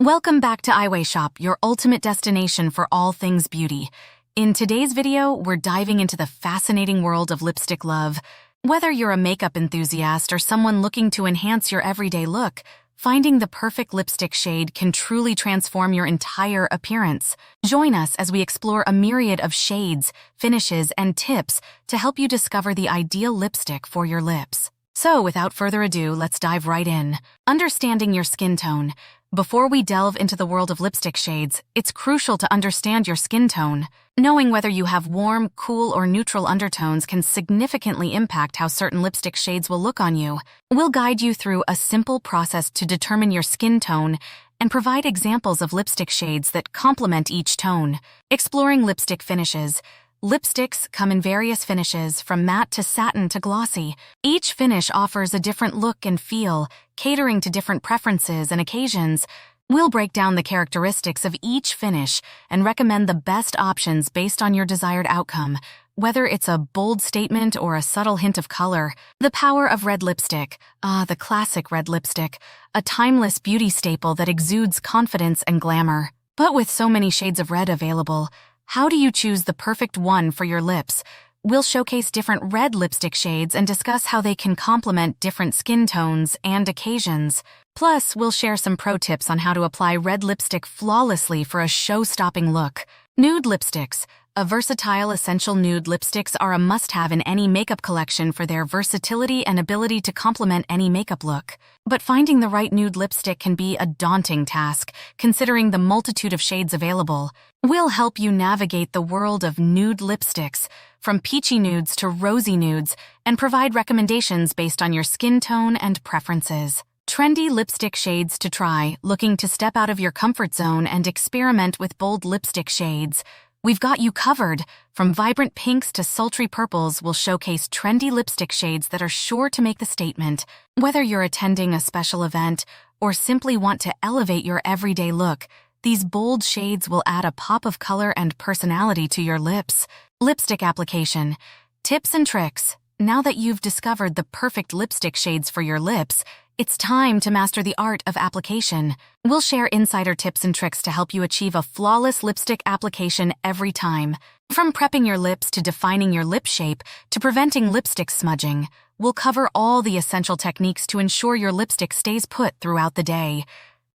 Welcome back to eiwayshop, your ultimate destination for all things beauty. In today's video, we're diving into the fascinating world of lipstick love. Whether you're a makeup enthusiast or someone looking to enhance your everyday look, finding the perfect lipstick shade can truly transform your entire appearance. Join us as we explore a myriad of shades, finishes, and tips to help you discover the ideal lipstick for your lips. So, without further ado, let's dive right in. Understanding your skin tone. Before we delve into the world of lipstick shades, it's crucial to understand your skin tone. Knowing whether you have warm, cool, or neutral undertones can significantly impact how certain lipstick shades will look on you. We'll guide you through a simple process to determine your skin tone and provide examples of lipstick shades that complement each tone. Exploring lipstick finishes. Lipsticks come in various finishes, from matte to satin to glossy. Each finish offers a different look and feel, catering to different preferences and occasions. We'll break down the characteristics of each finish and recommend the best options based on your desired outcome, whether it's a bold statement or a subtle hint of color. The power of red lipstick. The classic red lipstick, a timeless beauty staple that exudes confidence and glamour. But with so many shades of red available, how do you choose the perfect one for your lips? We'll showcase different red lipstick shades and discuss how they can complement different skin tones and occasions. Plus, we'll share some pro tips on how to apply red lipstick flawlessly for a show-stopping look. Nude lipsticks. A versatile essential nude lipsticks are a must-have in any makeup collection for their versatility and ability to complement any makeup look. But finding the right nude lipstick can be a daunting task, considering the multitude of shades available. We'll help you navigate the world of nude lipsticks, from peachy nudes to rosy nudes, and provide recommendations based on your skin tone and preferences. Trendy lipstick shades to try. Looking to step out of your comfort zone and experiment with bold lipstick shades? We've got you covered. From vibrant pinks to sultry purples, we'll showcase trendy lipstick shades that are sure to make the statement. Whether you're attending a special event or simply want to elevate your everyday look, these bold shades will add a pop of color and personality to your lips. Lipstick application. Tips and tricks. Now that you've discovered the perfect lipstick shades for your lips, it's time to master the art of application. We'll share insider tips and tricks to help you achieve a flawless lipstick application every time. From prepping your lips to defining your lip shape to preventing lipstick smudging, we'll cover all the essential techniques to ensure your lipstick stays put throughout the day.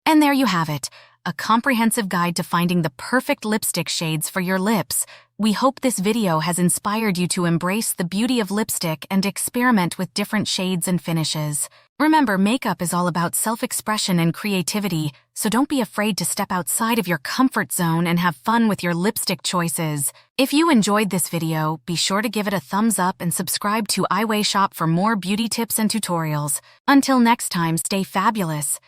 And there you have it, a comprehensive guide to finding the perfect lipstick shades for your lips. We hope this video has inspired you to embrace the beauty of lipstick and experiment with different shades and finishes. Remember, makeup is all about self-expression and creativity, so don't be afraid to step outside of your comfort zone and have fun with your lipstick choices. If you enjoyed this video, be sure to give it a thumbs up and subscribe to eiwayshop for more beauty tips and tutorials. Until next time, stay fabulous.